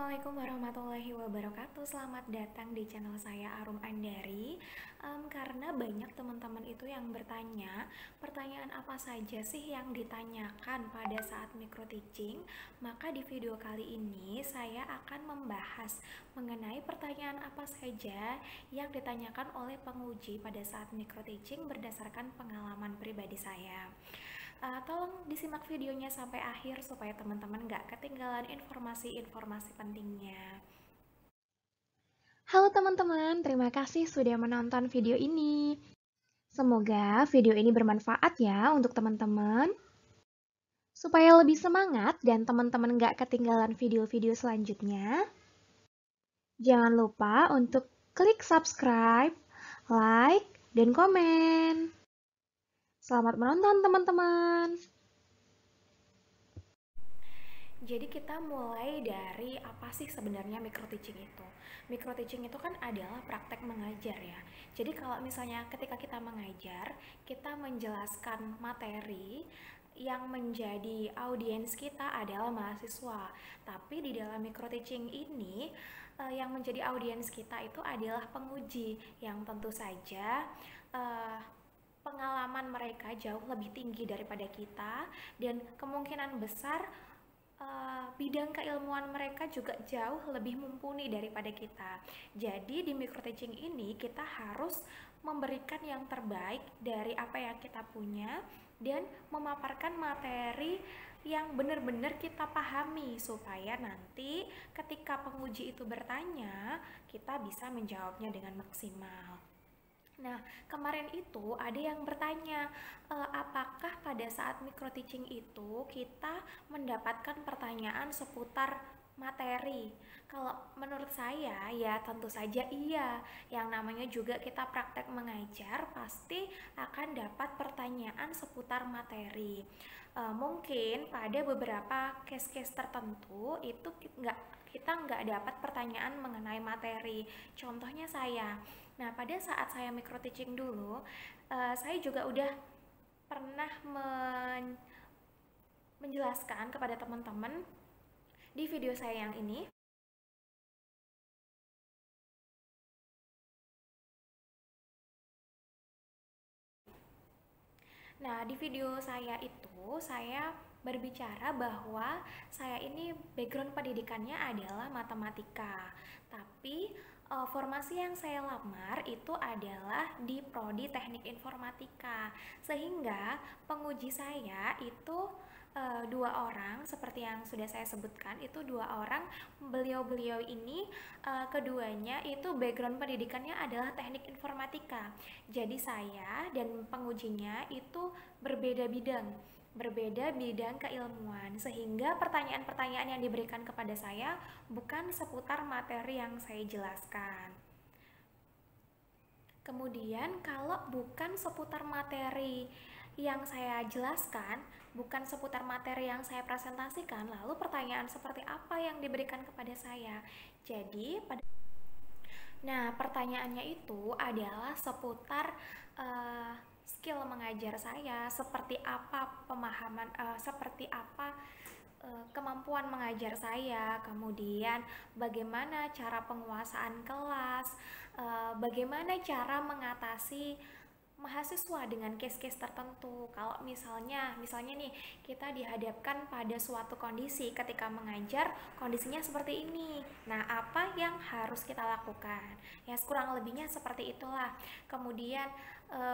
Assalamualaikum warahmatullahi wabarakatuh. Selamat datang di channel saya Arum Andari. Karena banyak teman-teman itu yang bertanya, pertanyaan apa saja sih yang ditanyakan pada saat micro teaching? Maka di video kali ini saya akan membahas mengenai pertanyaan apa saja yang ditanyakan oleh penguji pada saat micro teaching berdasarkan pengalaman pribadi saya. Tolong disimak videonya sampai akhir supaya teman-teman nggak ketinggalan informasi-informasi pentingnya. Halo teman-teman, terima kasih sudah menonton video ini. Semoga video ini bermanfaat ya untuk teman-teman. Supaya lebih semangat dan teman-teman nggak ketinggalan video-video selanjutnya, jangan lupa untuk klik subscribe, like, dan komen. Selamat menonton teman-teman. Jadi kita mulai dari apa sih sebenarnya micro teaching itu? Micro teaching itu kan adalah praktek mengajar ya. Jadi kalau misalnya ketika kita mengajar, kita menjelaskan materi yang menjadi audiens kita adalah mahasiswa. Tapi di dalam micro teaching ini yang menjadi audiens kita itu adalah penguji yang tentu saja eh, pengalaman mereka jauh lebih tinggi daripada kita dan kemungkinan besar bidang keilmuan mereka juga jauh lebih mumpuni daripada kita. Jadi di micro teaching ini kita harus memberikan yang terbaik dari apa yang kita punya dan memaparkan materi yang benar-benar kita pahami supaya nanti ketika penguji itu bertanya, kita bisa menjawabnya dengan maksimal. Nah, kemarin itu ada yang bertanya, apakah pada saat micro teaching itu kita mendapatkan pertanyaan seputar materi? Kalau menurut saya ya tentu saja iya. Yang namanya juga kita praktek mengajar pasti akan dapat pertanyaan seputar materi. Mungkin pada beberapa case-case tertentu itu kita nggak dapat pertanyaan mengenai materi. Contohnya saya. Nah, pada saat saya micro teaching dulu, saya juga udah pernah menjelaskan kepada teman-teman di video saya yang ini. Nah, di video saya itu saya berbicara bahwa saya ini background pendidikannya adalah matematika. Tapi formasi yang saya lamar itu adalah di prodi Teknik Informatika. Sehingga penguji saya itu dua orang seperti yang sudah saya sebutkan itu dua orang. Beliau-beliau ini keduanya itu background pendidikannya adalah teknik informatika. Jadi saya dan pengujinya itu berbeda bidang keilmuan sehingga pertanyaan-pertanyaan yang diberikan kepada saya bukan seputar materi yang saya jelaskan. Kemudian kalau bukan seputar materi yang saya jelaskan, bukan seputar materi yang saya presentasikan, lalu pertanyaan seperti apa yang diberikan kepada saya? Jadi nah, pertanyaannya itu adalah seputar skill mengajar saya, seperti apa pemahaman, seperti apa kemampuan mengajar saya, kemudian bagaimana cara penguasaan kelas, bagaimana cara mengatasi mahasiswa dengan case-case tertentu. Kalau misalnya nih kita dihadapkan pada suatu kondisi ketika mengajar, kondisinya seperti ini. Nah, apa yang harus kita lakukan? Ya, kurang lebihnya seperti itulah. Kemudian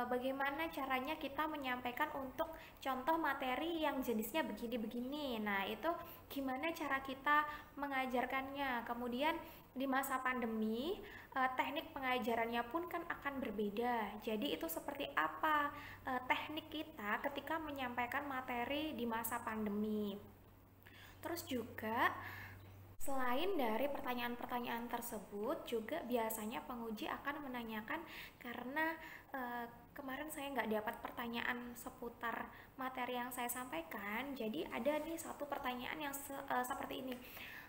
bagaimana caranya kita menyampaikan untuk contoh materi yang jenisnya begini-begini. Nah, itu gimana cara kita mengajarkannya. Kemudian di masa pandemi, teknik pengajarannya pun kan akan berbeda. Jadi itu seperti apa teknik kita ketika menyampaikan materi di masa pandemi. Terus juga selain dari pertanyaan-pertanyaan tersebut, juga biasanya penguji akan menanyakan karena kemarin saya nggak dapat pertanyaan seputar materi yang saya sampaikan, jadi ada nih satu pertanyaan yang seperti ini.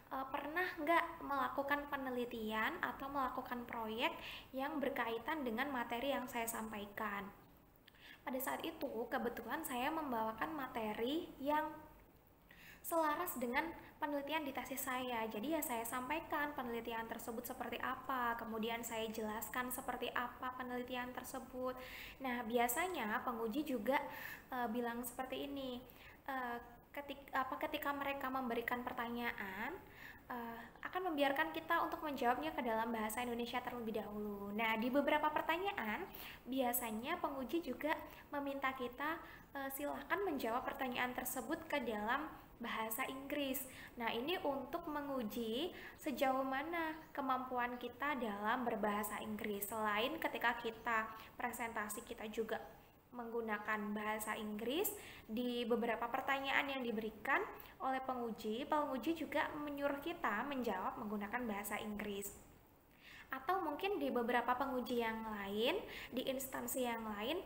Pernah nggak melakukan penelitian atau melakukan proyek yang berkaitan dengan materi yang saya sampaikan? Pada saat itu, kebetulan saya membawakan materi yang selaras dengan penelitian di tesis saya. Jadi ya saya sampaikan penelitian tersebut seperti apa, kemudian saya jelaskan seperti apa penelitian tersebut. Nah, biasanya penguji juga bilang seperti ini. Uh, ketika mereka memberikan pertanyaan, akan membiarkan kita untuk menjawabnya ke dalam bahasa Indonesia terlebih dahulu. Nah, di beberapa pertanyaan, biasanya penguji juga meminta kita silahkan menjawab pertanyaan tersebut ke dalam bahasa Inggris. Nah, ini untuk menguji sejauh mana kemampuan kita dalam berbahasa Inggris. Selain ketika kita presentasi, kita juga menggunakan bahasa Inggris. Di beberapa pertanyaan yang diberikan oleh penguji juga menyuruh kita menjawab menggunakan bahasa Inggris. Atau mungkin di beberapa penguji yang lain, di instansi yang lain,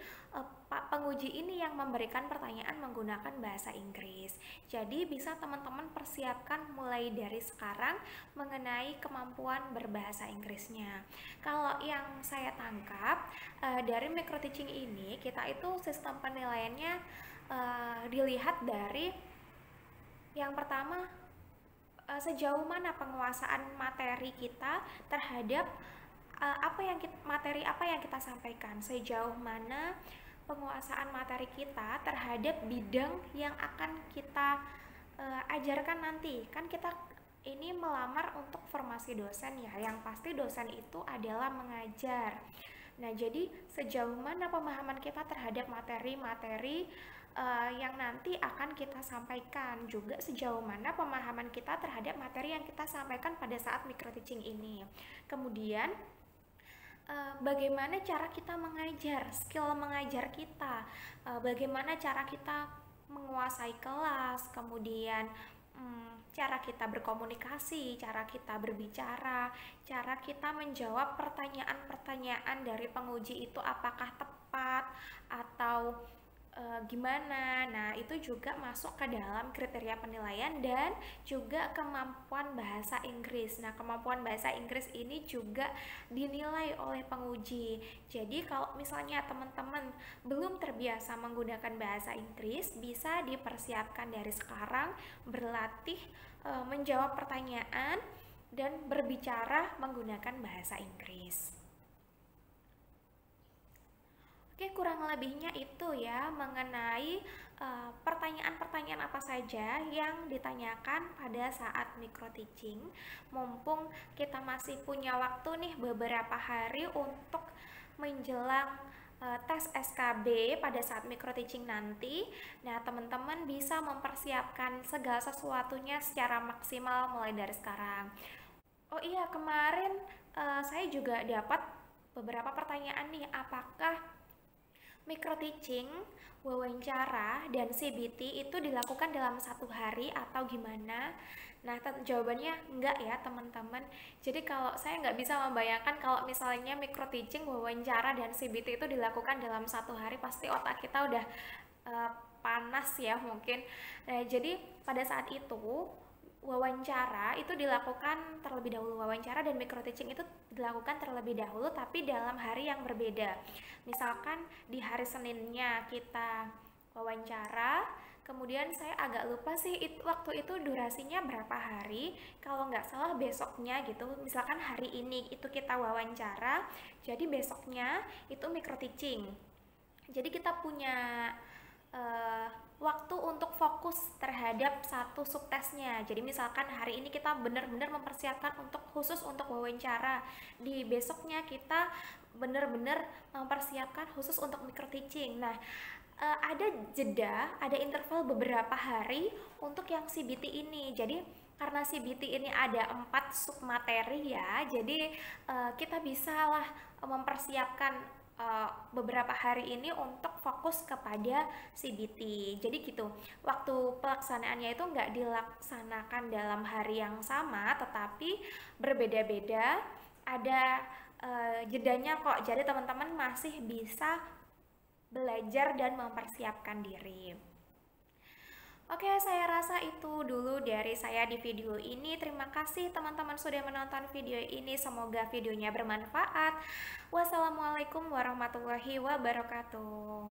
Pak penguji ini yang memberikan pertanyaan menggunakan bahasa Inggris. Jadi bisa teman-teman persiapkan mulai dari sekarang mengenai kemampuan berbahasa Inggrisnya. Kalau yang saya tangkap dari micro teaching ini, kita itu sistem penilaiannya dilihat dari yang pertama, sejauh mana penguasaan materi kita terhadap materi apa yang kita sampaikan, sejauh mana penguasaan materi kita terhadap bidang yang akan kita ajarkan nanti. Kan kita ini melamar untuk formasi dosen ya, yang pasti dosen itu adalah mengajar. Nah, jadi sejauh mana pemahaman kita terhadap materi-materi yang nanti akan kita sampaikan, juga sejauh mana pemahaman kita terhadap materi yang kita sampaikan pada saat micro teaching ini. Kemudian bagaimana cara kita mengajar, skill mengajar kita, bagaimana cara kita menguasai kelas, kemudian cara kita berkomunikasi, cara kita berbicara, cara kita menjawab pertanyaan-pertanyaan dari penguji itu apakah tepat atau gimana. Nah, itu juga masuk ke dalam kriteria penilaian dan juga kemampuan bahasa Inggris. Nah, kemampuan bahasa Inggris ini juga dinilai oleh penguji. Jadi, kalau misalnya teman-teman belum terbiasa menggunakan bahasa Inggris, bisa dipersiapkan dari sekarang berlatih menjawab pertanyaan dan berbicara menggunakan bahasa Inggris. Oke, kurang lebihnya itu ya mengenai pertanyaan-pertanyaan apa saja yang ditanyakan pada saat micro teaching. Mumpung kita masih punya waktu nih beberapa hari untuk menjelang tes SKB pada saat micro teaching nanti. Nah, teman-teman bisa mempersiapkan segala sesuatunya secara maksimal mulai dari sekarang. Oh iya, kemarin saya juga dapat beberapa pertanyaan nih, apakah micro teaching, wawancara, dan CBT itu dilakukan dalam satu hari atau gimana? Nah, jawabannya enggak ya teman-teman. Jadi kalau saya nggak bisa membayangkan kalau misalnya micro teaching, wawancara, dan CBT itu dilakukan dalam satu hari, pasti otak kita udah panas ya mungkin. Nah, jadi pada saat itu wawancara itu dilakukan terlebih dahulu. Wawancara dan micro teaching itu dilakukan terlebih dahulu tapi dalam hari yang berbeda. Misalkan di hari Seninnya kita wawancara, kemudian saya agak lupa sih waktu itu durasinya berapa hari. Kalau nggak salah besoknya gitu, misalkan hari ini itu kita wawancara, jadi besoknya itu micro teaching. Jadi kita punya waktu untuk fokus terhadap satu subtesnya. Jadi misalkan hari ini kita benar-benar mempersiapkan khusus untuk wawancara, di besoknya kita benar-benar mempersiapkan khusus untuk micro teaching. Nah, ada jeda, ada interval beberapa hari untuk yang CBT ini. Jadi karena CBT ini ada 4 submateri ya, jadi kita bisalah mempersiapkan beberapa hari ini untuk fokus kepada CBT. Jadi gitu, waktu pelaksanaannya itu nggak dilaksanakan dalam hari yang sama, tetapi berbeda-beda, ada jedanya kok. Jadi teman-teman masih bisa belajar dan mempersiapkan diri. Oke, saya rasa itu dulu dari saya di video ini. Terima kasih teman-teman sudah menonton video ini. Semoga videonya bermanfaat. Wassalamualaikum warahmatullahi wabarakatuh.